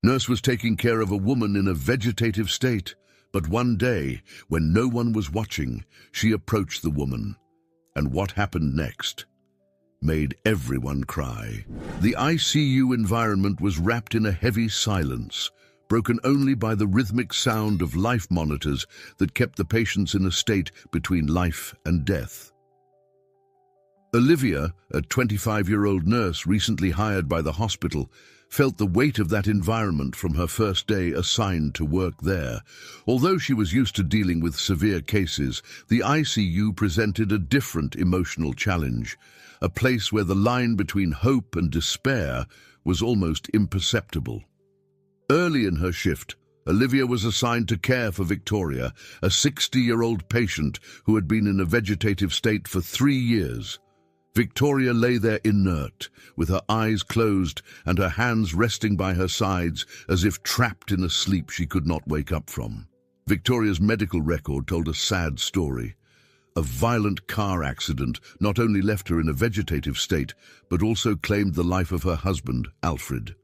Nurse was taking care of a woman in a vegetative state, but one day, when no one was watching, she approached the woman. And what happened next made everyone cry. The ICU environment was wrapped in a heavy silence, broken only by the rhythmic sound of life monitors that kept the patients in a state between life and death. Olivia, a 25-year-old nurse recently hired by the hospital, felt the weight of that environment from her first day assigned to work there. Although she was used to dealing with severe cases, the ICU presented a different emotional challenge, a place where the line between hope and despair was almost imperceptible. Early in her shift, Olivia was assigned to care for Victoria, a 60-year-old patient who had been in a vegetative state for 3 years. Victoria lay there inert, with her eyes closed and her hands resting by her sides as if trapped in a sleep she could not wake up from. Victoria's medical record told a sad story. A violent car accident not only left her in a vegetative state, but also claimed the life of her husband, Alfred.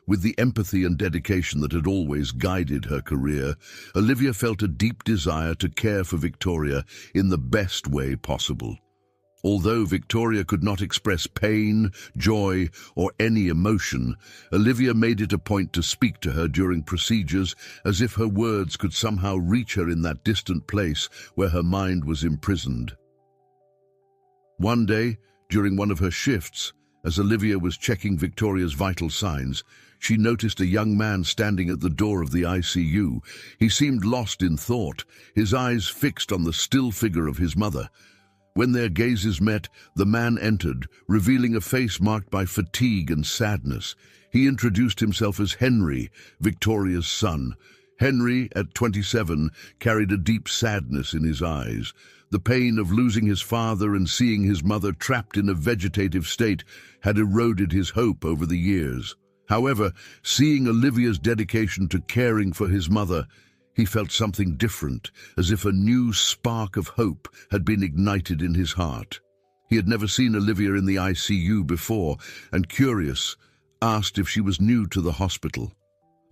With the empathy and dedication that had always guided her career, Olivia felt a deep desire to care for Victoria in the best way possible. Although Victoria could not express pain, joy, or any emotion, Olivia made it a point to speak to her during procedures as if her words could somehow reach her in that distant place where her mind was imprisoned. One day, during one of her shifts, as Olivia was checking Victoria's vital signs, she noticed a young man standing at the door of the ICU. He seemed lost in thought, his eyes fixed on the still figure of his mother. When their gazes met, the man entered, revealing a face marked by fatigue and sadness. He introduced himself as Henry, Victoria's son. Henry, at 27, carried a deep sadness in his eyes. The pain of losing his father and seeing his mother trapped in a vegetative state had eroded his hope over the years. However, seeing Olivia's dedication to caring for his mother, he felt something different, as if a new spark of hope had been ignited in his heart. He had never seen Olivia in the ICU before, and curious, asked if she was new to the hospital.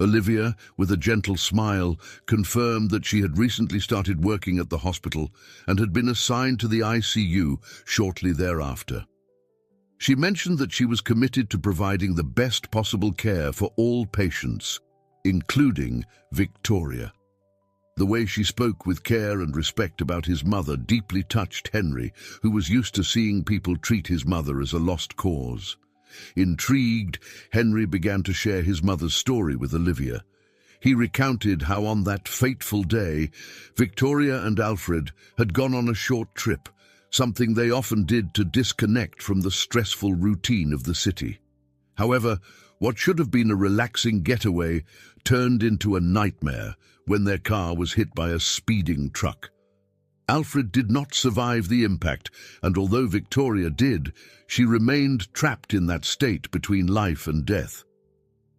Olivia, with a gentle smile, confirmed that she had recently started working at the hospital and had been assigned to the ICU shortly thereafter. She mentioned that she was committed to providing the best possible care for all patients, including Victoria. The way she spoke with care and respect about his mother deeply touched Henry, who was used to seeing people treat his mother as a lost cause. Intrigued, Henry began to share his mother's story with Olivia. He recounted how on that fateful day, Victoria and Alfred had gone on a short trip, something they often did to disconnect from the stressful routine of the city. However, what should have been a relaxing getaway turned into a nightmare when their car was hit by a speeding truck. Alfred did not survive the impact, and although Victoria did, she remained trapped in that state between life and death.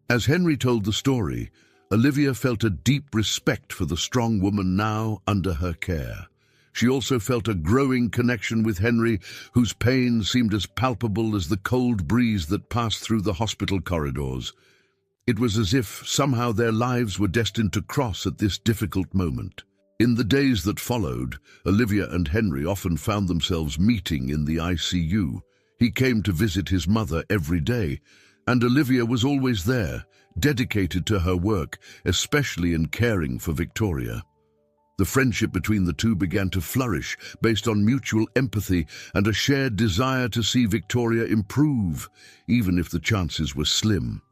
As Henry told the story, Olivia felt a deep respect for the strong woman now under her care. She also felt a growing connection with Henry, whose pain seemed as palpable as the cold breeze that passed through the hospital corridors. It was as if somehow their lives were destined to cross at this difficult moment. In the days that followed, Olivia and Henry often found themselves meeting in the ICU. He came to visit his mother every day, and Olivia was always there, dedicated to her work, especially in caring for Victoria. The friendship between the two began to flourish based on mutual empathy and a shared desire to see Victoria improve, even if the chances were slim.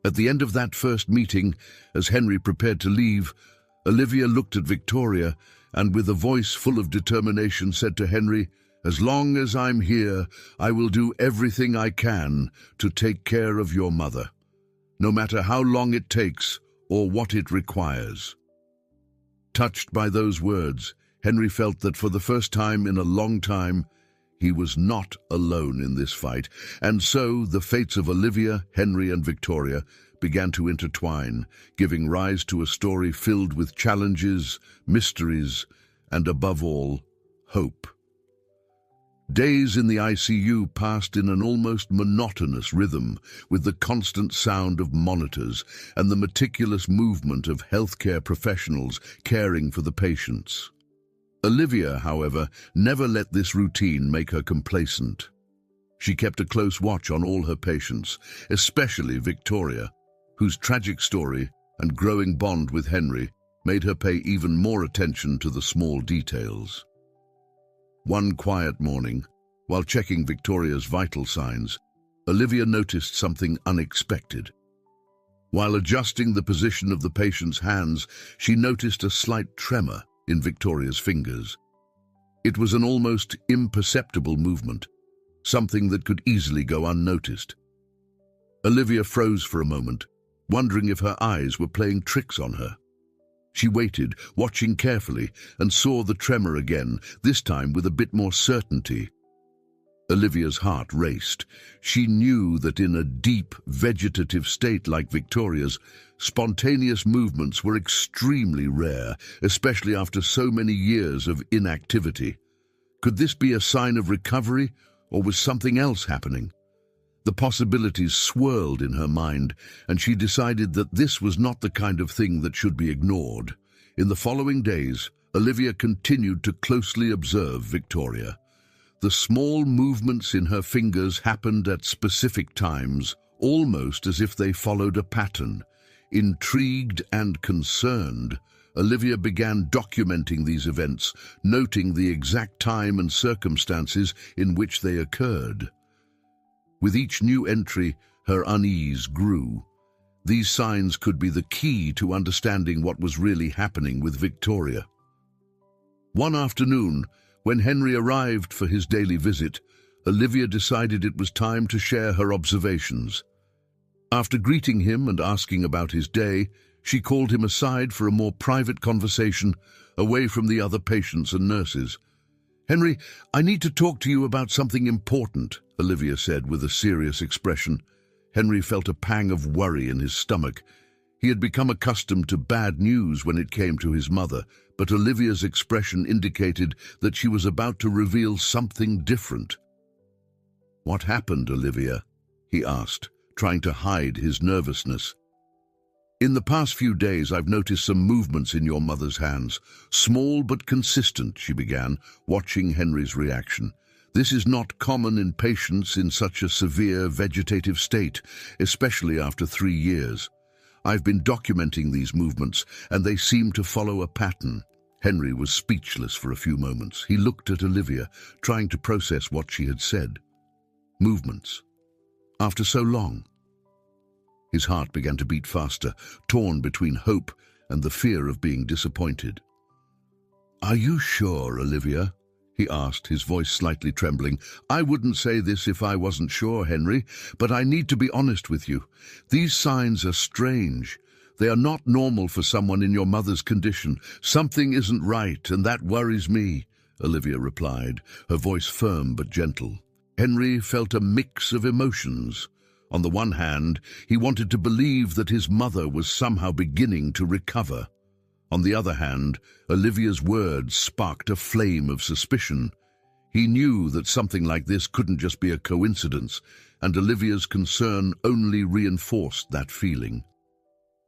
At the end of that first meeting, as Henry prepared to leave, Olivia looked at Victoria and with a voice full of determination said to Henry, "As long as I'm here, I will do everything I can to take care of your mother, no matter how long it takes or what it requires." Touched by those words, Henry felt that for the first time in a long time, he was not alone in this fight, and so the fates of Olivia, Henry, and Victoria began to intertwine, giving rise to a story filled with challenges, mysteries, and above all, hope. Days in the ICU passed in an almost monotonous rhythm, with the constant sound of monitors and the meticulous movement of healthcare professionals caring for the patients. Olivia, however, never let this routine make her complacent. She kept a close watch on all her patients, especially Victoria, whose tragic story and growing bond with Henry made her pay even more attention to the small details. One quiet morning, while checking Victoria's vital signs, Olivia noticed something unexpected. While adjusting the position of the patient's hands, she noticed a slight tremor in Victoria's fingers. It was an almost imperceptible movement, something that could easily go unnoticed. Olivia froze for a moment, wondering if her eyes were playing tricks on her. She waited, watching carefully, and saw the tremor again, this time with a bit more certainty. Olivia's heart raced. She knew that in a deep, vegetative state like Victoria's, spontaneous movements were extremely rare, especially after so many years of inactivity. Could this be a sign of recovery, or was something else happening? The possibilities swirled in her mind, and she decided that this was not the kind of thing that should be ignored. In the following days, Olivia continued to closely observe Victoria. The small movements in her fingers happened at specific times, almost as if they followed a pattern. Intrigued and concerned, Olivia began documenting these events, noting the exact time and circumstances in which they occurred. With each new entry, her unease grew. These signs could be the key to understanding what was really happening with Victoria. One afternoon, when Henry arrived for his daily visit, Olivia decided it was time to share her observations. After greeting him and asking about his day, she called him aside for a more private conversation, away from the other patients and nurses. "Henry, I need to talk to you about something important," Olivia said with a serious expression. Henry felt a pang of worry in his stomach. He had become accustomed to bad news when it came to his mother, but Olivia's expression indicated that she was about to reveal something different. "What happened, Olivia?" he asked, trying to hide his nervousness. "In the past few days, I've noticed some movements in your mother's hands. Small but consistent," she began, watching Henry's reaction. "This is not common in patients in such a severe vegetative state, especially after 3 years. I've been documenting these movements, and they seem to follow a pattern." Henry was speechless for a few moments. He looked at Olivia, trying to process what she had said. Movements. After so long. His heart began to beat faster, torn between hope and the fear of being disappointed. "Are you sure, Olivia?" he asked, his voice slightly trembling. "I wouldn't say this if I wasn't sure, Henry, but I need to be honest with you. These signs are strange. They are not normal for someone in your mother's condition. Something isn't right, and that worries me," Olivia replied, her voice firm but gentle. Henry felt a mix of emotions. On the one hand, he wanted to believe that his mother was somehow beginning to recover. On the other hand, Olivia's words sparked a flame of suspicion. He knew that something like this couldn't just be a coincidence, and Olivia's concern only reinforced that feeling.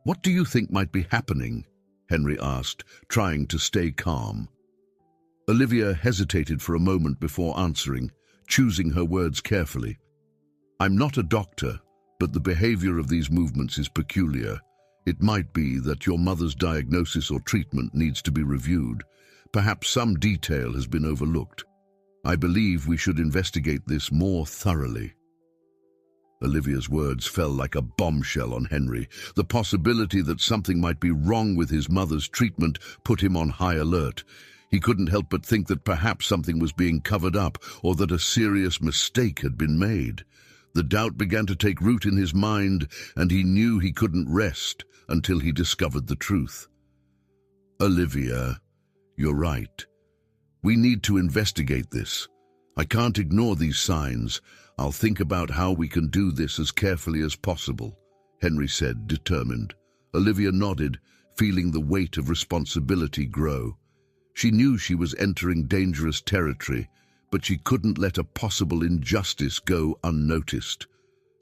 "What do you think might be happening?" Henry asked, trying to stay calm. Olivia hesitated for a moment before answering, choosing her words carefully. "I'm not a doctor, but the behavior of these movements is peculiar. It might be that your mother's diagnosis or treatment needs to be reviewed. Perhaps some detail has been overlooked. I believe we should investigate this more thoroughly." Olivia's words fell like a bombshell on Henry. The possibility that something might be wrong with his mother's treatment put him on high alert. He couldn't help but think that perhaps something was being covered up, or that a serious mistake had been made. The doubt began to take root in his mind, and he knew he couldn't rest until he discovered the truth. "Olivia, you're right. We need to investigate this. I can't ignore these signs. I'll think about how we can do this as carefully as possible," Henry said, determined. Olivia nodded, feeling the weight of responsibility grow. She knew she was entering dangerous territory, but she couldn't let a possible injustice go unnoticed.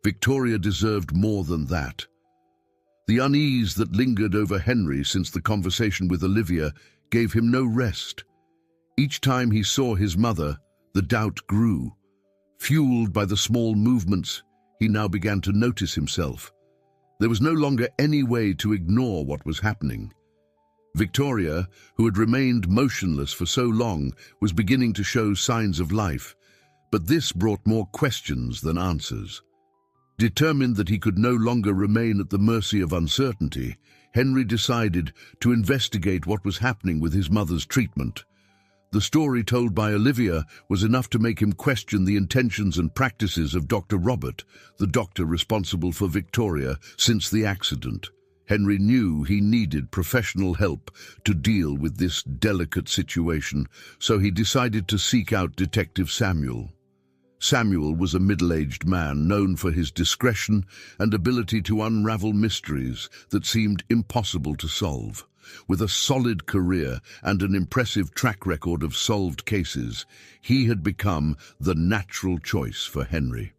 Victoria deserved more than that. The unease that lingered over Henry since the conversation with Olivia gave him no rest. Each time he saw his mother, the doubt grew. Fueled by the small movements, he now began to notice himself. There was no longer any way to ignore what was happening. Victoria, who had remained motionless for so long, was beginning to show signs of life, but this brought more questions than answers. Determined that he could no longer remain at the mercy of uncertainty, Henry decided to investigate what was happening with his mother's treatment. The story told by Olivia was enough to make him question the intentions and practices of Dr. Robert, the doctor responsible for Victoria since the accident. Henry knew he needed professional help to deal with this delicate situation, so he decided to seek out Detective Samuel. Samuel was a middle-aged man known for his discretion and ability to unravel mysteries that seemed impossible to solve. With a solid career and an impressive track record of solved cases, he had become the natural choice for Henry.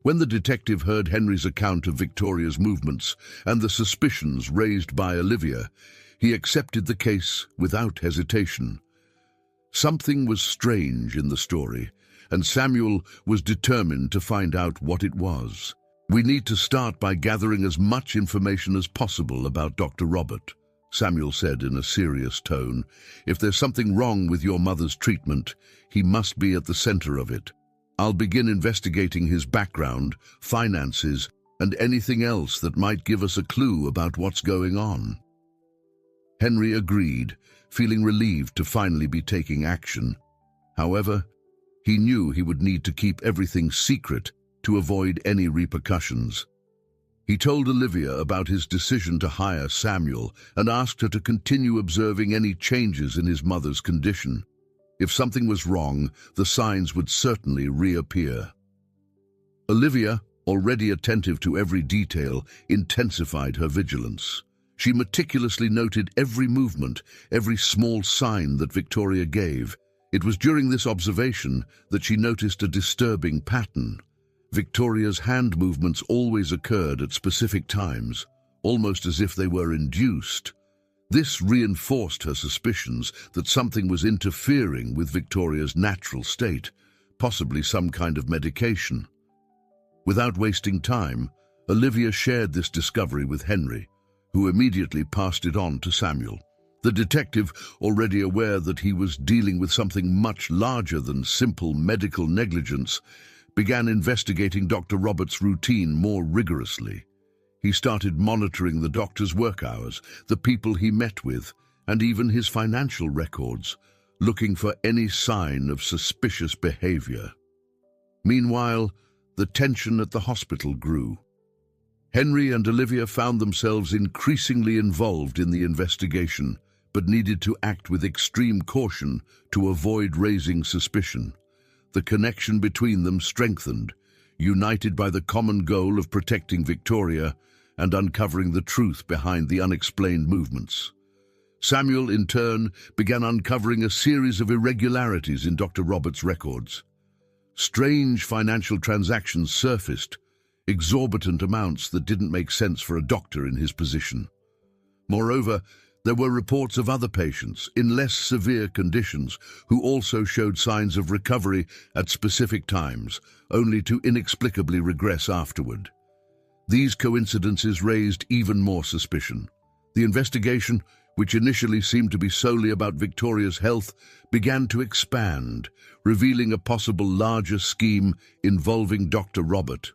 When the detective heard Henry's account of Victoria's movements and the suspicions raised by Olivia, he accepted the case without hesitation. Something was strange in the story, and Samuel was determined to find out what it was. "We need to start by gathering as much information as possible about Dr. Robert," Samuel said in a serious tone. "If there's something wrong with your mother's treatment, he must be at the center of it. I'll begin investigating his background, finances, and anything else that might give us a clue about what's going on." Henry agreed, feeling relieved to finally be taking action. However, he knew he would need to keep everything secret to avoid any repercussions. He told Olivia about his decision to hire Samuel and asked her to continue observing any changes in his mother's condition. If something was wrong, the signs would certainly reappear. Olivia, already attentive to every detail, intensified her vigilance. She meticulously noted every movement, every small sign that Victoria gave. It was during this observation that she noticed a disturbing pattern. Victoria's hand movements always occurred at specific times, almost as if they were induced. This reinforced her suspicions that something was interfering with Victoria's natural state, possibly some kind of medication. Without wasting time, Olivia shared this discovery with Henry, who immediately passed it on to Samuel. The detective, already aware that he was dealing with something much larger than simple medical negligence, began investigating Dr. Robert's routine more rigorously. He started monitoring the doctor's work hours, the people he met with, and even his financial records, looking for any sign of suspicious behavior. Meanwhile, the tension at the hospital grew. Henry and Olivia found themselves increasingly involved in the investigation, but needed to act with extreme caution to avoid raising suspicion. The connection between them strengthened, united by the common goal of protecting Victoria and uncovering the truth behind the unexplained movements. Samuel, in turn, began uncovering a series of irregularities in Dr. Robert's records. Strange financial transactions surfaced, exorbitant amounts that didn't make sense for a doctor in his position. Moreover, there were reports of other patients in less severe conditions who also showed signs of recovery at specific times, only to inexplicably regress afterward. These coincidences raised even more suspicion. The investigation, which initially seemed to be solely about Victoria's health, began to expand, revealing a possible larger scheme involving Dr. Robert.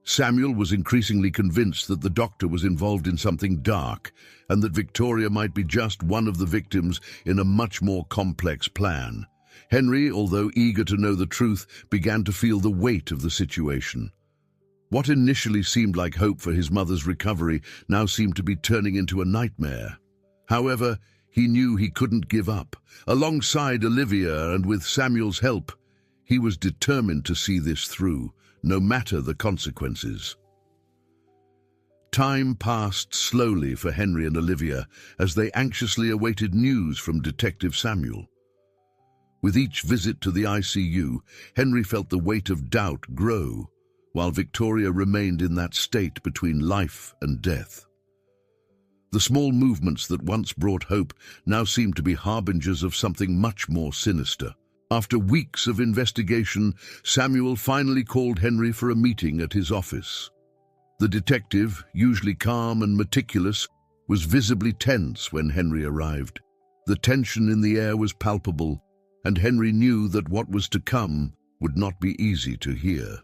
Samuel was increasingly convinced that the doctor was involved in something dark and that Victoria might be just one of the victims in a much more complex plan. Henry, although eager to know the truth, began to feel the weight of the situation. What initially seemed like hope for his mother's recovery now seemed to be turning into a nightmare. However, he knew he couldn't give up. Alongside Olivia and with Samuel's help, he was determined to see this through, no matter the consequences. Time passed slowly for Henry and Olivia as they anxiously awaited news from Detective Samuel. With each visit to the ICU, Henry felt the weight of doubt grow, while Victoria remained in that state between life and death. The small movements that once brought hope now seemed to be harbingers of something much more sinister. After weeks of investigation, Samuel finally called Henry for a meeting at his office. The detective, usually calm and meticulous, was visibly tense when Henry arrived. The tension in the air was palpable, and Henry knew that what was to come would not be easy to hear.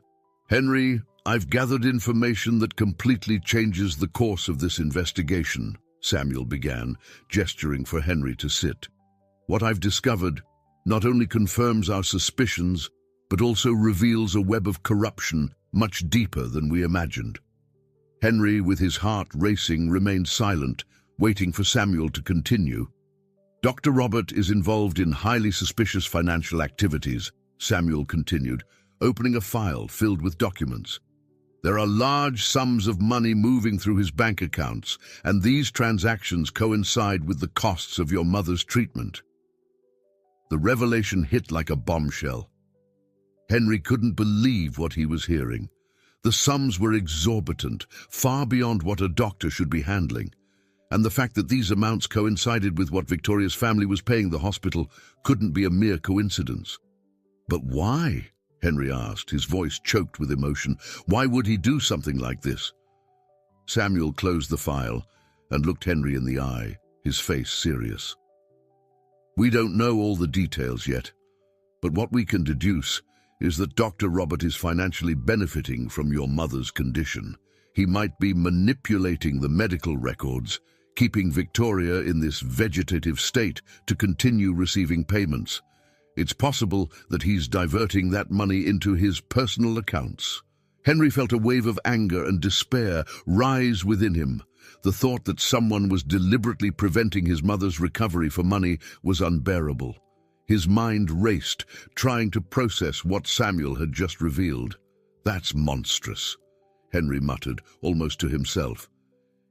"Henry, I've gathered information that completely changes the course of this investigation," Samuel began, gesturing for Henry to sit. "What I've discovered not only confirms our suspicions, but also reveals a web of corruption much deeper than we imagined." Henry, with his heart racing, remained silent, waiting for Samuel to continue. "Dr. Robert is involved in highly suspicious financial activities," Samuel continued, opening a file filled with documents. "There are large sums of money moving through his bank accounts, and these transactions coincide with the costs of your mother's treatment." The revelation hit like a bombshell. Henry couldn't believe what he was hearing. The sums were exorbitant, far beyond what a doctor should be handling. And the fact that these amounts coincided with what Victoria's family was paying the hospital couldn't be a mere coincidence. "But why?" Henry asked, his voice choked with emotion. "Why would he do something like this?" Samuel closed the file and looked Henry in the eye, his face serious. "We don't know all the details yet, but what we can deduce is that Dr. Robert is financially benefiting from your mother's condition. He might be manipulating the medical records, keeping Victoria in this vegetative state to continue receiving payments. It's possible that he's diverting that money into his personal accounts." Henry felt a wave of anger and despair rise within him. The thought that someone was deliberately preventing his mother's recovery for money was unbearable. His mind raced, trying to process what Samuel had just revealed. "That's monstrous," Henry muttered, almost to himself.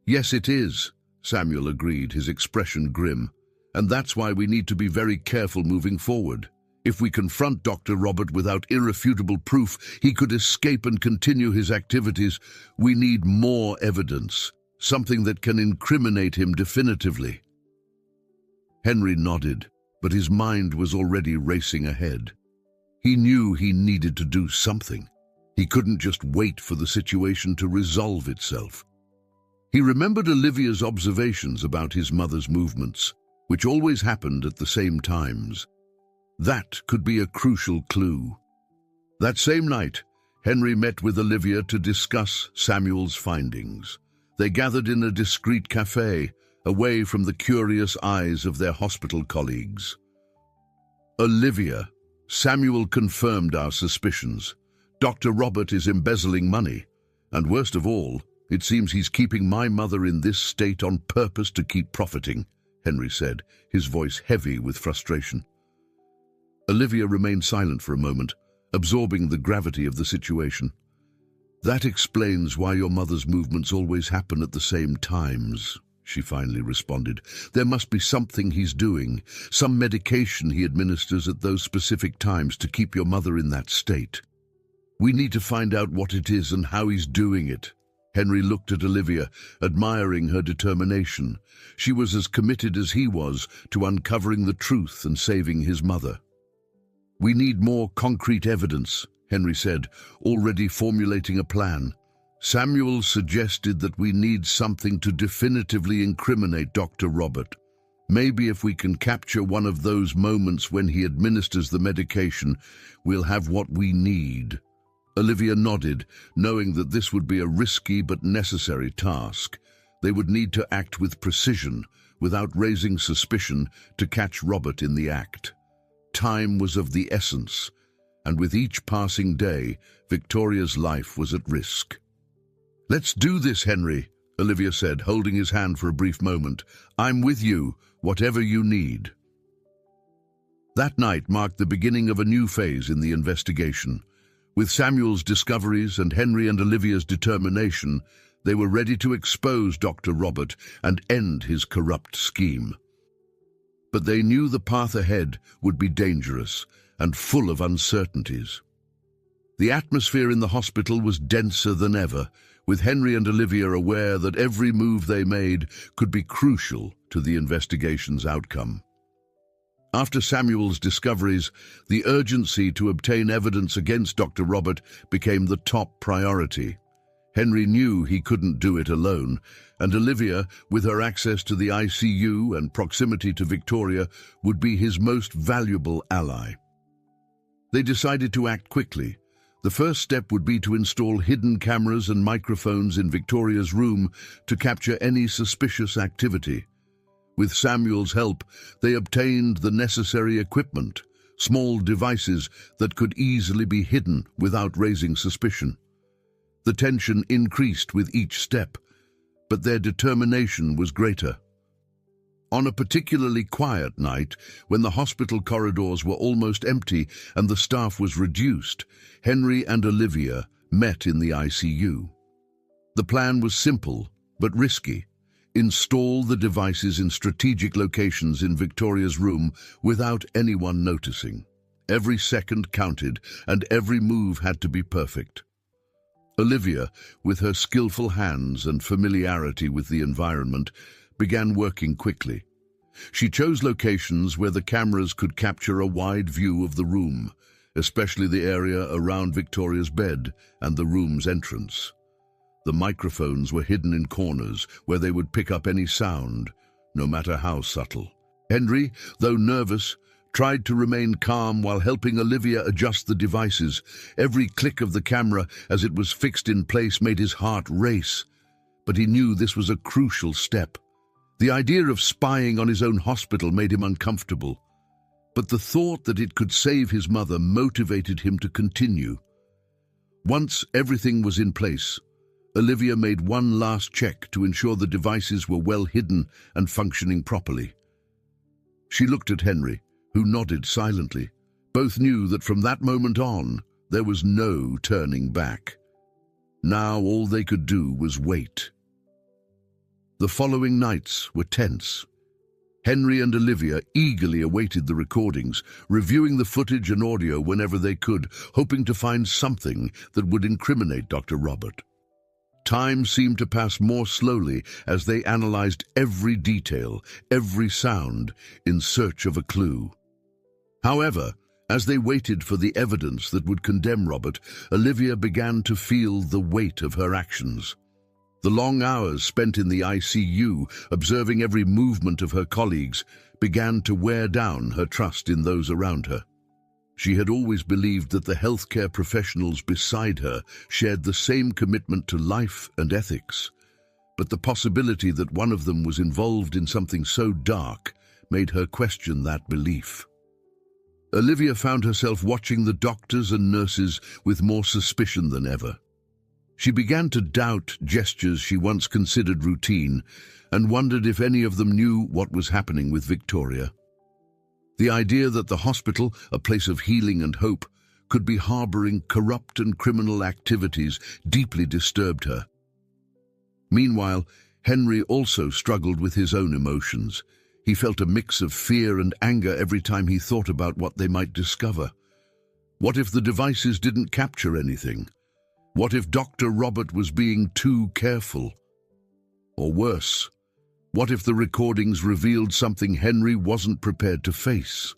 "Yes, it is," Samuel agreed, his expression grim. "And that's why we need to be very careful moving forward. If we confront Dr. Robert without irrefutable proof he could escape and continue his activities, we need more evidence, something that can incriminate him definitively." Henry nodded, but his mind was already racing ahead. He knew he needed to do something. He couldn't just wait for the situation to resolve itself. He remembered Olivia's observations about his mother's movements, which always happened at the same times. That could be a crucial clue. That same night, Henry met with Olivia to discuss Samuel's findings. They gathered in a discreet cafe, away from the curious eyes of their hospital colleagues. "Olivia, Samuel confirmed our suspicions. Dr. Robert is embezzling money, and worst of all, it seems he's keeping my mother in this state on purpose to keep profiting," Henry said, his voice heavy with frustration. Olivia remained silent for a moment, absorbing the gravity of the situation. "That explains why your mother's movements always happen at the same times," she finally responded. "There must be something he's doing, some medication he administers at those specific times to keep your mother in that state. We need to find out what it is and how he's doing it." Henry looked at Olivia, admiring her determination. She was as committed as he was to uncovering the truth and saving his mother. "We need more concrete evidence," Henry said, already formulating a plan. "Samuel suggested that we need something to definitively incriminate Dr. Robert. Maybe if we can capture one of those moments when he administers the medication, we'll have what we need." Olivia nodded, knowing that this would be a risky but necessary task. They would need to act with precision, without raising suspicion, to catch Robert in the act. Time was of the essence, and with each passing day, Victoria's life was at risk. "Let's do this, Henry," Olivia said, holding his hand for a brief moment. "I'm with you, whatever you need." That night marked the beginning of a new phase in the investigation. With Samuel's discoveries and Henry and Olivia's determination, they were ready to expose Dr. Robert and end his corrupt scheme. But they knew the path ahead would be dangerous and full of uncertainties. The atmosphere in the hospital was denser than ever, with Henry and Olivia aware that every move they made could be crucial to the investigation's outcome. After Samuel's discoveries, the urgency to obtain evidence against Dr. Robert became the top priority. Henry knew he couldn't do it alone, and Olivia, with her access to the ICU and proximity to Victoria, would be his most valuable ally. They decided to act quickly. The first step would be to install hidden cameras and microphones in Victoria's room to capture any suspicious activity. With Samuel's help, they obtained the necessary equipment, small devices that could easily be hidden without raising suspicion. The tension increased with each step, but their determination was greater. On a particularly quiet night, when the hospital corridors were almost empty and the staff was reduced, Henry and Olivia met in the ICU. The plan was simple, but risky. Install the devices in strategic locations in Victoria's room without anyone noticing. Every second counted, and every move had to be perfect. Olivia, with her skillful hands and familiarity with the environment, began working quickly. She chose locations where the cameras could capture a wide view of the room, especially the area around Victoria's bed and the room's entrance. The microphones were hidden in corners where they would pick up any sound, no matter how subtle. Henry, though nervous, tried to remain calm while helping Olivia adjust the devices. Every click of the camera as it was fixed in place made his heart race, but he knew this was a crucial step. The idea of spying on his own hospital made him uncomfortable, but the thought that it could save his mother motivated him to continue. Once everything was in place, Olivia made one last check to ensure the devices were well hidden and functioning properly. She looked at Henry, who nodded silently. Both knew that from that moment on, there was no turning back. Now all they could do was wait. The following nights were tense. Henry and Olivia eagerly awaited the recordings, reviewing the footage and audio whenever they could, hoping to find something that would incriminate Dr. Robert. Time seemed to pass more slowly as they analyzed every detail, every sound, in search of a clue. However, as they waited for the evidence that would condemn Robert, Olivia began to feel the weight of her actions. The long hours spent in the ICU, observing every movement of her colleagues, began to wear down her trust in those around her. She had always believed that the healthcare professionals beside her shared the same commitment to life and ethics, but the possibility that one of them was involved in something so dark made her question that belief. Olivia found herself watching the doctors and nurses with more suspicion than ever. She began to doubt gestures she once considered routine and wondered if any of them knew what was happening with Victoria. The idea that the hospital, a place of healing and hope, could be harboring corrupt and criminal activities deeply disturbed her. Meanwhile, Henry also struggled with his own emotions. He felt a mix of fear and anger every time he thought about what they might discover. What if the devices didn't capture anything? What if Dr. Robert was being too careful? Or worse, what if the recordings revealed something Henry wasn't prepared to face?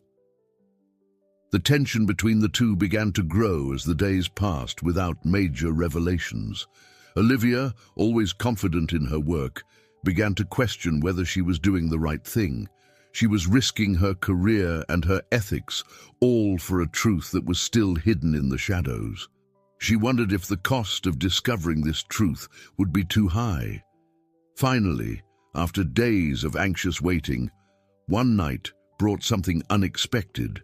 The tension between the two began to grow as the days passed without major revelations. Olivia, always confident in her work, began to question whether she was doing the right thing. She was risking her career and her ethics, all for a truth that was still hidden in the shadows. She wondered if the cost of discovering this truth would be too high. Finally, after days of anxious waiting, one night brought something unexpected.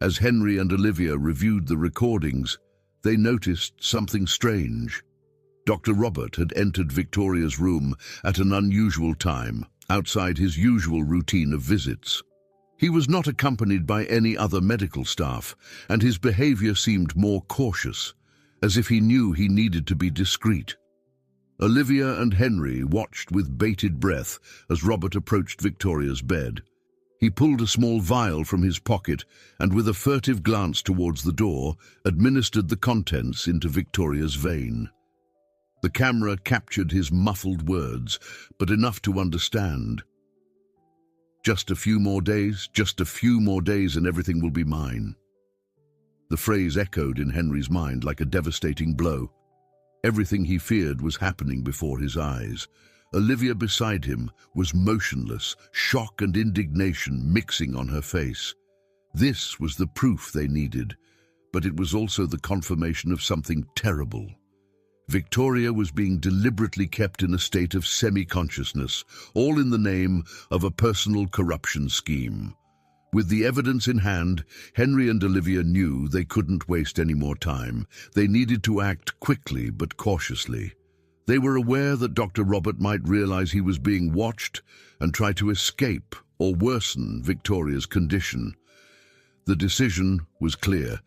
As Henry and Olivia reviewed the recordings, they noticed something strange. Dr. Robert had entered Victoria's room at an unusual time, outside his usual routine of visits. He was not accompanied by any other medical staff, and his behavior seemed more cautious, as if he knew he needed to be discreet. Olivia and Henry watched with bated breath as Robert approached Victoria's bed. He pulled a small vial from his pocket and, with a furtive glance towards the door, administered the contents into Victoria's vein. The camera captured his muffled words, but enough to understand. "Just a few more days, just a few more days, and everything will be mine." The phrase echoed in Henry's mind like a devastating blow. Everything he feared was happening before his eyes. Olivia beside him was motionless, shock and indignation mixing on her face. This was the proof they needed, but it was also the confirmation of something terrible. Victoria was being deliberately kept in a state of semi-consciousness, all in the name of a personal corruption scheme. With the evidence in hand, Henry and Olivia knew they couldn't waste any more time. They needed to act quickly but cautiously. They were aware that Dr. Robert might realize he was being watched and try to escape or worsen Victoria's condition. The decision was clear.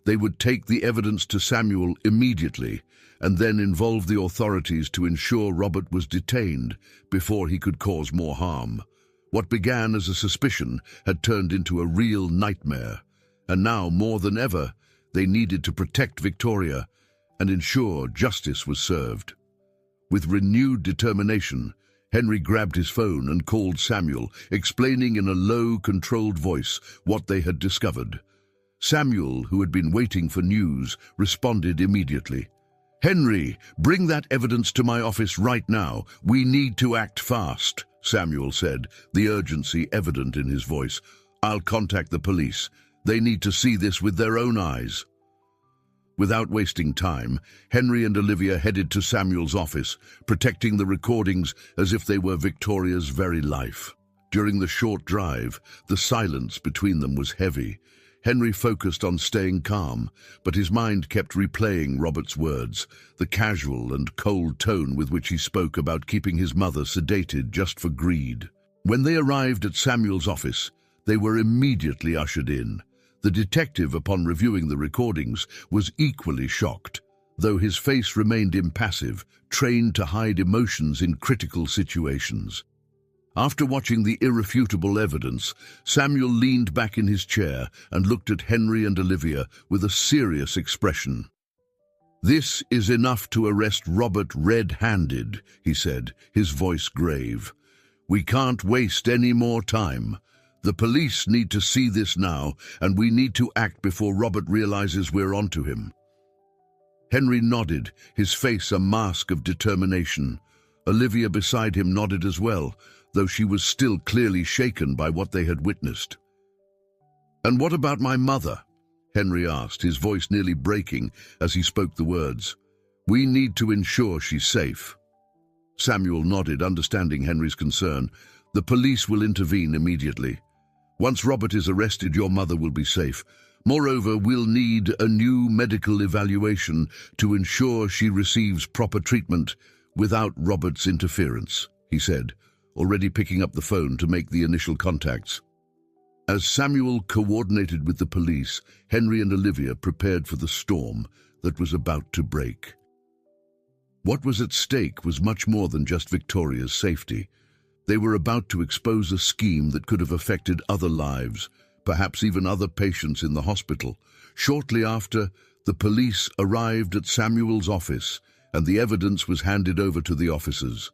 They would take the evidence to Samuel immediately and then involve the authorities to ensure Robert was detained before he could cause more harm. What began as a suspicion had turned into a real nightmare, and now, more than ever, they needed to protect Victoria and ensure justice was served. With renewed determination, Henry grabbed his phone and called Samuel, explaining in a low, controlled voice what they had discovered. Samuel, who had been waiting for news, responded immediately. "Henry, bring that evidence to my office right now. We need to act fast," Samuel said, the urgency evident in his voice. "I'll contact the police. They need to see this with their own eyes." Without wasting time, Henry and Olivia headed to Samuel's office, protecting the recordings as if they were Victoria's very life. During the short drive, the silence between them was heavy. Henry focused on staying calm, but his mind kept replaying Robert's words, the casual and cold tone with which he spoke about keeping his mother sedated just for greed. When they arrived at Samuel's office, they were immediately ushered in. The detective, upon reviewing the recordings, was equally shocked, though his face remained impassive, trained to hide emotions in critical situations. After watching the irrefutable evidence, Samuel leaned back in his chair and looked at Henry and Olivia with a serious expression. "This is enough to arrest Robert red-handed," he said, his voice grave. "We can't waste any more time. The police need to see this now, and we need to act before Robert realizes we're onto him." Henry nodded, his face a mask of determination. Olivia beside him nodded as well, though she was still clearly shaken by what they had witnessed. "And what about my mother?" Henry asked, his voice nearly breaking as he spoke the words. "We need to ensure she's safe." Samuel nodded, understanding Henry's concern. "The police will intervene immediately. Once Robert is arrested, your mother will be safe. Moreover, we'll need a new medical evaluation to ensure she receives proper treatment without Robert's interference," he said, already picking up the phone to make the initial contacts. As Samuel coordinated with the police, Henry and Olivia prepared for the storm that was about to break. What was at stake was much more than just Victoria's safety. They were about to expose a scheme that could have affected other lives, perhaps even other patients in the hospital. Shortly after, the police arrived at Samuel's office, and the evidence was handed over to the officers.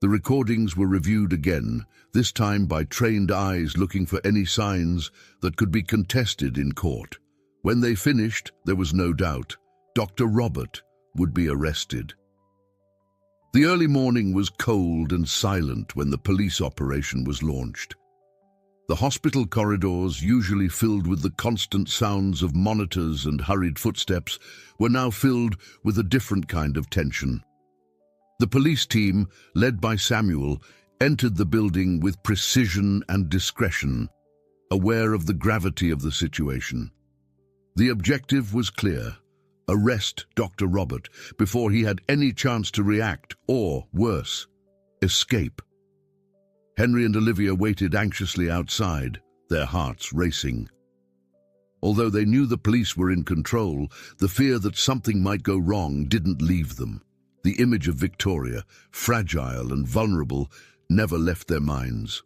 The recordings were reviewed again, this time by trained eyes looking for any signs that could be contested in court. When they finished, there was no doubt. Dr. Robert would be arrested. The early morning was cold and silent when the police operation was launched. The hospital corridors, usually filled with the constant sounds of monitors and hurried footsteps, were now filled with a different kind of tension. The police team, led by Samuel, entered the building with precision and discretion, aware of the gravity of the situation. The objective was clear: arrest Dr. Robert before he had any chance to react or, worse, escape. Henry and Olivia waited anxiously outside, their hearts racing. Although they knew the police were in control, the fear that something might go wrong didn't leave them. The image of Victoria, fragile and vulnerable, never left their minds.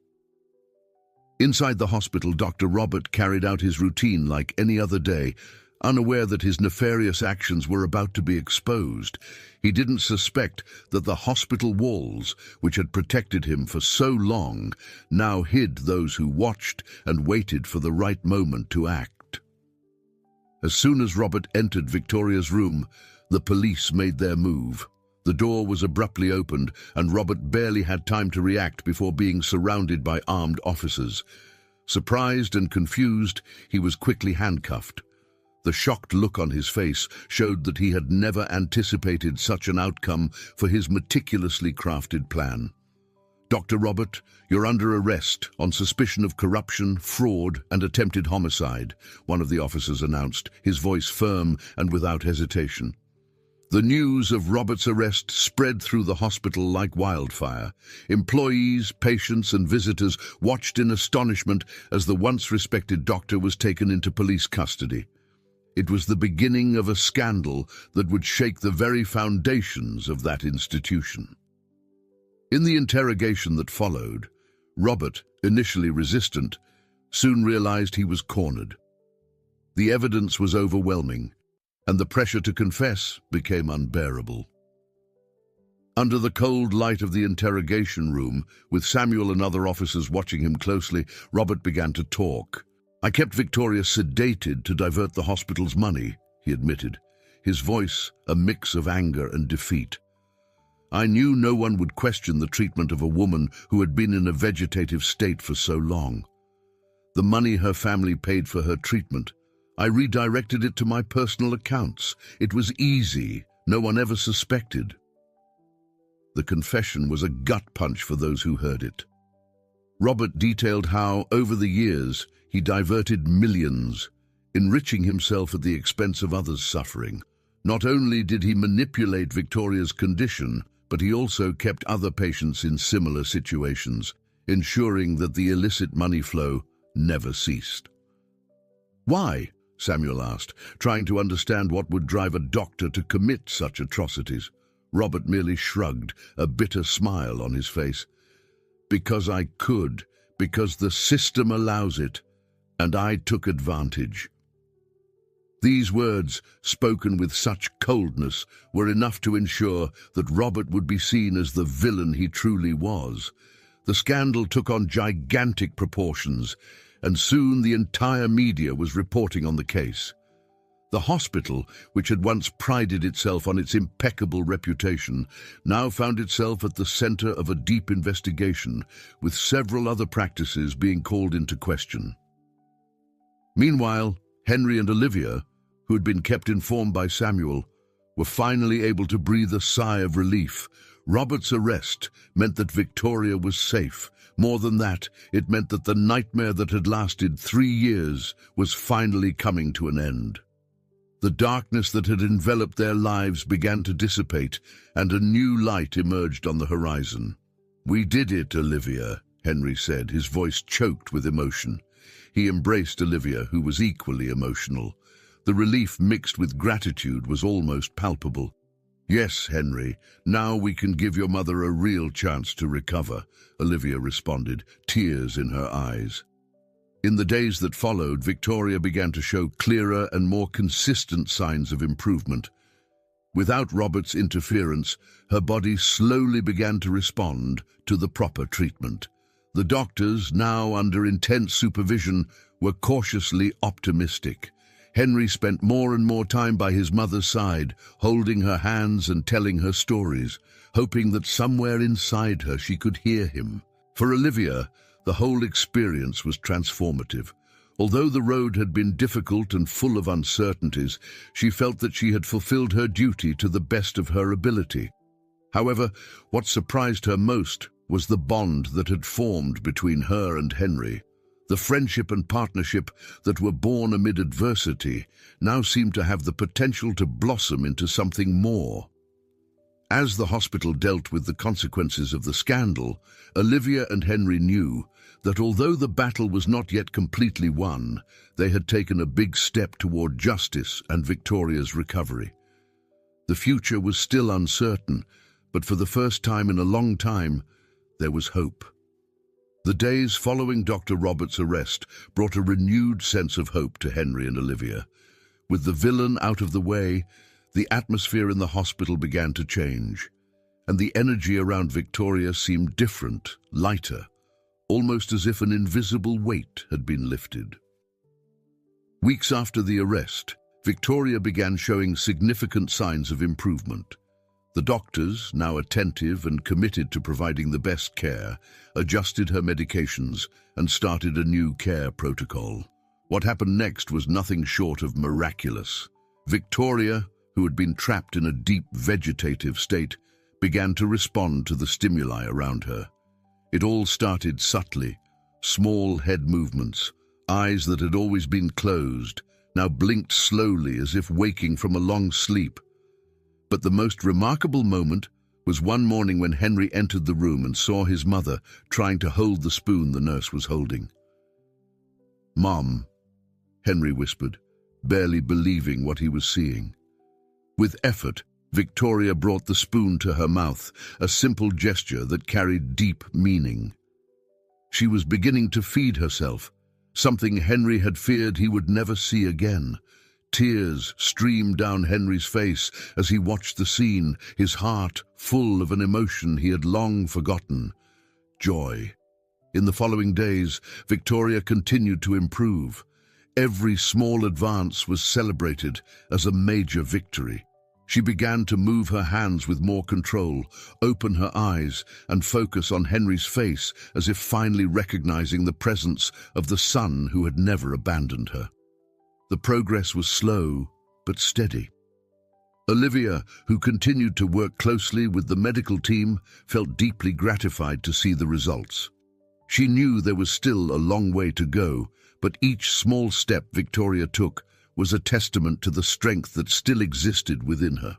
Inside the hospital, Dr. Robert carried out his routine like any other day, unaware that his nefarious actions were about to be exposed. He didn't suspect that the hospital walls, which had protected him for so long, now hid those who watched and waited for the right moment to act. As soon as Robert entered Victoria's room, the police made their move. The door was abruptly opened, and Robert barely had time to react before being surrounded by armed officers. Surprised and confused, he was quickly handcuffed. The shocked look on his face showed that he had never anticipated such an outcome for his meticulously crafted plan. "Dr. Robert, you're under arrest on suspicion of corruption, fraud, and attempted homicide," one of the officers announced, his voice firm and without hesitation. The news of Robert's arrest spread through the hospital like wildfire. Employees, patients, and visitors watched in astonishment as the once respected doctor was taken into police custody. It was the beginning of a scandal that would shake the very foundations of that institution. In the interrogation that followed, Robert, initially resistant, soon realized he was cornered. The evidence was overwhelming, and the pressure to confess became unbearable. Under the cold light of the interrogation room, with Samuel and other officers watching him closely, Robert began to talk. "I kept Victoria sedated to divert the hospital's money," he admitted, his voice a mix of anger and defeat. "I knew no one would question the treatment of a woman who had been in a vegetative state for so long. The money her family paid for her treatment, I redirected it to my personal accounts. It was easy. No one ever suspected." The confession was a gut punch for those who heard it. Robert detailed how, over the years, he diverted millions, enriching himself at the expense of others' suffering. Not only did he manipulate Victoria's condition, but he also kept other patients in similar situations, ensuring that the illicit money flow never ceased. "Why?" Samuel asked, trying to understand what would drive a doctor to commit such atrocities. Robert merely shrugged, a bitter smile on his face. "Because I could, because the system allows it, and I took advantage." These words, spoken with such coldness, were enough to ensure that Robert would be seen as the villain he truly was. The scandal took on gigantic proportions, and soon the entire media was reporting on the case. The hospital, which had once prided itself on its impeccable reputation, now found itself at the center of a deep investigation, with several other practices being called into question. Meanwhile, Henry and Olivia, who had been kept informed by Samuel, were finally able to breathe a sigh of relief. Robert's arrest meant that Victoria was safe. More than that, it meant that the nightmare that had lasted 3 years was finally coming to an end. The darkness that had enveloped their lives began to dissipate, and a new light emerged on the horizon. "We did it, Olivia," Henry said, his voice choked with emotion. He embraced Olivia, who was equally emotional. The relief mixed with gratitude was almost palpable. "Yes, Henry, now we can give your mother a real chance to recover," Olivia responded, tears in her eyes. In the days that followed, Victoria began to show clearer and more consistent signs of improvement. Without Robert's interference, her body slowly began to respond to the proper treatment. The doctors, now under intense supervision, were cautiously optimistic. Henry spent more and more time by his mother's side, holding her hands and telling her stories, hoping that somewhere inside her she could hear him. For Olivia, the whole experience was transformative. Although the road had been difficult and full of uncertainties, she felt that she had fulfilled her duty to the best of her ability. However, what surprised her most was the bond that had formed between her and Henry. The friendship and partnership that were born amid adversity now seemed to have the potential to blossom into something more. As the hospital dealt with the consequences of the scandal, Olivia and Henry knew that although the battle was not yet completely won, they had taken a big step toward justice and Victoria's recovery. The future was still uncertain, but for the first time in a long time, there was hope. The days following Dr. Roberts' arrest brought a renewed sense of hope to Henry and Olivia. With the villain out of the way, the atmosphere in the hospital began to change, and the energy around Victoria seemed different, lighter, almost as if an invisible weight had been lifted. Weeks after the arrest, Victoria began showing significant signs of improvement. The doctors, now attentive and committed to providing the best care, adjusted her medications and started a new care protocol. What happened next was nothing short of miraculous. Victoria, who had been trapped in a deep vegetative state, began to respond to the stimuli around her. It all started subtly. Small head movements, eyes that had always been closed, now blinked slowly as if waking from a long sleep. But the most remarkable moment was one morning when Henry entered the room and saw his mother trying to hold the spoon the nurse was holding. "Mom," Henry whispered, barely believing what he was seeing. With effort, Victoria brought the spoon to her mouth, a simple gesture that carried deep meaning. She was beginning to feed herself, something Henry had feared he would never see again. Tears streamed down Henry's face as he watched the scene, his heart full of an emotion he had long forgotten: joy. In the following days, Victoria continued to improve. Every small advance was celebrated as a major victory. She began to move her hands with more control, open her eyes, and focus on Henry's face, as if finally recognizing the presence of the son who had never abandoned her. The progress was slow, but steady. Olivia, who continued to work closely with the medical team, felt deeply gratified to see the results. She knew there was still a long way to go, but each small step Victoria took was a testament to the strength that still existed within her.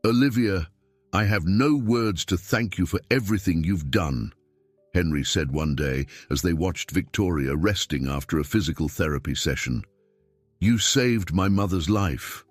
"Olivia, I have no words to thank you for everything you've done," Henry said one day as they watched Victoria resting after a physical therapy session. "You saved my mother's life."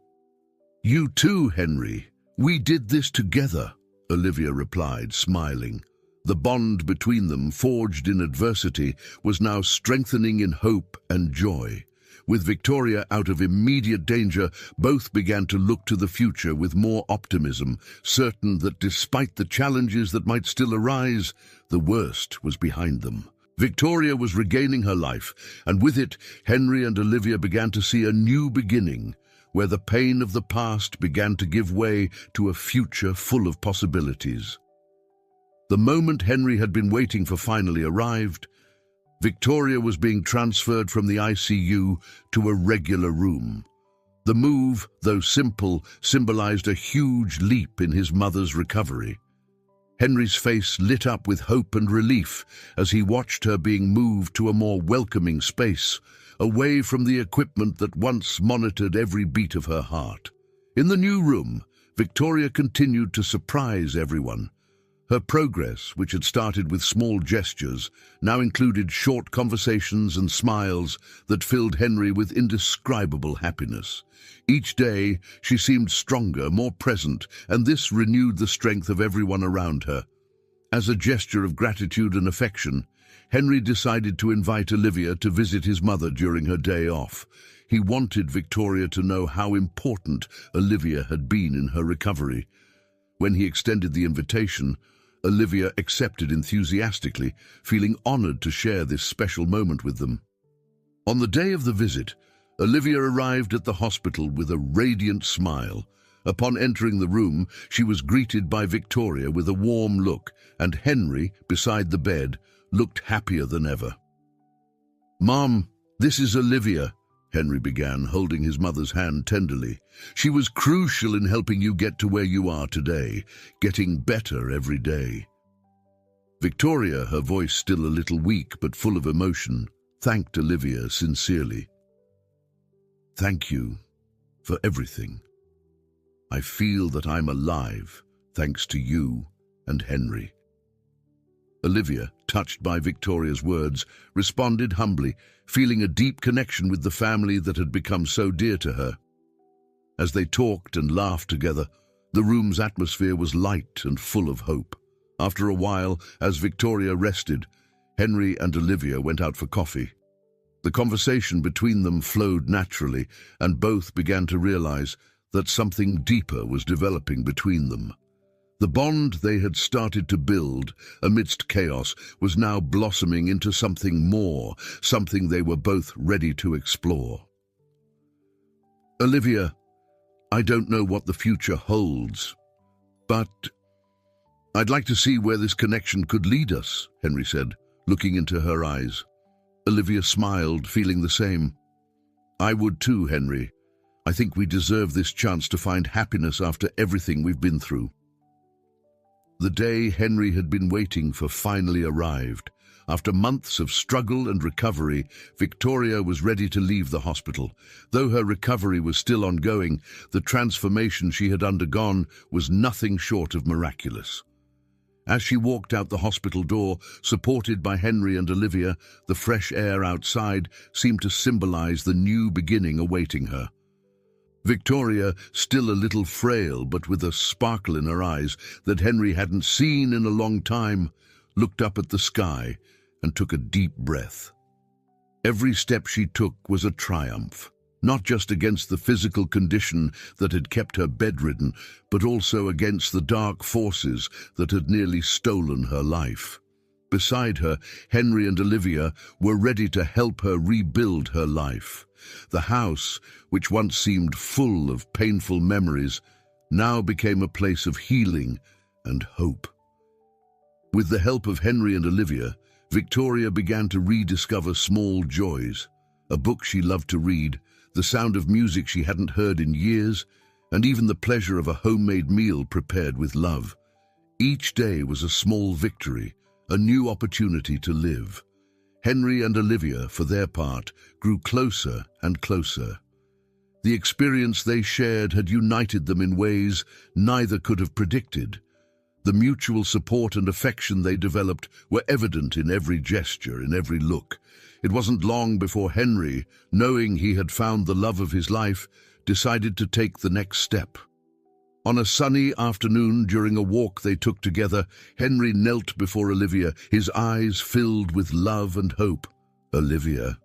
"You too, Henry. We did this together," Olivia replied, smiling. The bond between them, forged in adversity, was now strengthening in hope and joy. With Victoria out of immediate danger, both began to look to the future with more optimism, certain that despite the challenges that might still arise, the worst was behind them. Victoria was regaining her life, and with it, Henry and Olivia began to see a new beginning, where the pain of the past began to give way to a future full of possibilities. The moment Henry had been waiting for finally arrived. Victoria was being transferred from the ICU to a regular room. The move, though simple, symbolized a huge leap in his mother's recovery. Henry's face lit up with hope and relief as he watched her being moved to a more welcoming space, away from the equipment that once monitored every beat of her heart. In the new room, Victoria continued to surprise everyone. Her progress, which had started with small gestures, now included short conversations and smiles that filled Henry with indescribable happiness. Each day, she seemed stronger, more present, and this renewed the strength of everyone around her. As a gesture of gratitude and affection, Henry decided to invite Olivia to visit his mother during her day off. He wanted Victoria to know how important Olivia had been in her recovery. When he extended the invitation, Olivia accepted enthusiastically, feeling honored to share this special moment with them. On the day of the visit, Olivia arrived at the hospital with a radiant smile. Upon entering the room, she was greeted by Victoria with a warm look, and Henry, beside the bed, looked happier than ever. "Mom, this is Olivia," Henry began, holding his mother's hand tenderly. "She was crucial in helping you get to where you are today, getting better every day." Victoria, her voice still a little weak but full of emotion, thanked Olivia sincerely. "Thank you for everything. I feel that I'm alive, thanks to you and Henry." Olivia, touched by Victoria's words, responded humbly, feeling a deep connection with the family that had become so dear to her. As they talked and laughed together, the room's atmosphere was light and full of hope. After a while, as Victoria rested, Henry and Olivia went out for coffee. The conversation between them flowed naturally, and both began to realize that something deeper was developing between them. The bond they had started to build amidst chaos was now blossoming into something more, something they were both ready to explore. "Olivia, I don't know what the future holds, but I'd like to see where this connection could lead us," Henry said, looking into her eyes. Olivia smiled, feeling the same. "I would too, Henry. I think we deserve this chance to find happiness after everything we've been through." The day Henry had been waiting for finally arrived. After months of struggle and recovery, Victoria was ready to leave the hospital. Though her recovery was still ongoing, the transformation she had undergone was nothing short of miraculous. As she walked out the hospital door, supported by Henry and Olivia, the fresh air outside seemed to symbolize the new beginning awaiting her. Victoria, still a little frail but with a sparkle in her eyes that Henry hadn't seen in a long time, looked up at the sky and took a deep breath. Every step she took was a triumph, not just against the physical condition that had kept her bedridden, but also against the dark forces that had nearly stolen her life. Beside her, Henry and Olivia were ready to help her rebuild her life. The house, which once seemed full of painful memories, now became a place of healing and hope. With the help of Henry and Olivia, Victoria began to rediscover small joys, a book she loved to read, the sound of music she hadn't heard in years, and even the pleasure of a homemade meal prepared with love. Each day was a small victory, a new opportunity to live. Henry and Olivia, for their part, grew closer and closer. The experience they shared had united them in ways neither could have predicted. The mutual support and affection they developed were evident in every gesture, in every look. It wasn't long before Henry, knowing he had found the love of his life, decided to take the next step. On a sunny afternoon during a walk they took together, Henry knelt before Olivia, his eyes filled with love and hope. "Olivia,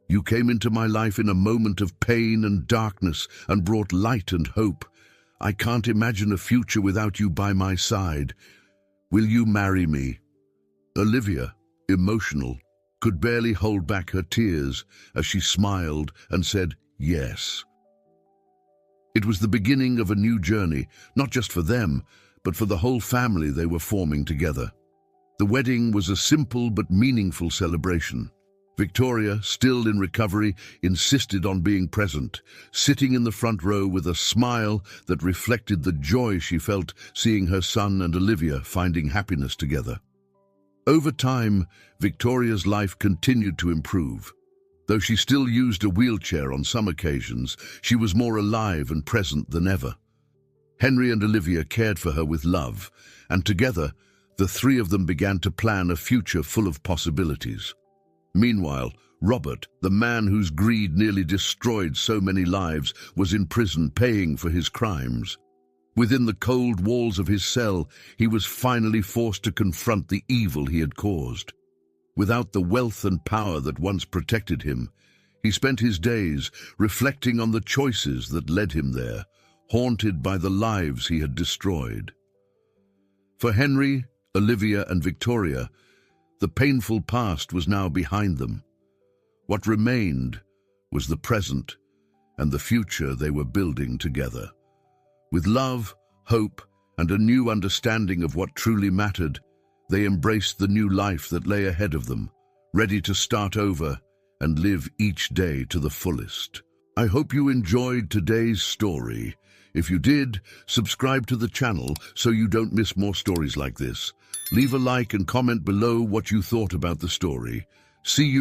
you came into my life in a moment of pain and darkness and brought light and hope. I can't imagine a future without you by my side. Will you marry me?" Olivia, emotional, could barely hold back her tears as she smiled and said yes. It was the beginning of a new journey, not just for them, but for the whole family they were forming together. The wedding was a simple but meaningful celebration. Victoria, still in recovery, insisted on being present, sitting in the front row with a smile that reflected the joy she felt seeing her son and Olivia finding happiness together. Over time, Victoria's life continued to improve. Though she still used a wheelchair on some occasions, she was more alive and present than ever. Henry and Olivia cared for her with love, and together, the three of them began to plan a future full of possibilities. Meanwhile, Robert, the man whose greed nearly destroyed so many lives, was in prison paying for his crimes. Within the cold walls of his cell, he was finally forced to confront the evil he had caused. Without the wealth and power that once protected him, he spent his days reflecting on the choices that led him there, haunted by the lives he had destroyed. For Henry, Olivia, and Victoria, the painful past was now behind them. What remained was the present and the future they were building together. With love, hope, and a new understanding of what truly mattered, they embraced the new life that lay ahead of them, ready to start over and live each day to the fullest. I hope you enjoyed today's story. If you did, subscribe to the channel so you don't miss more stories like this. Leave a like and comment below what you thought about the story. See you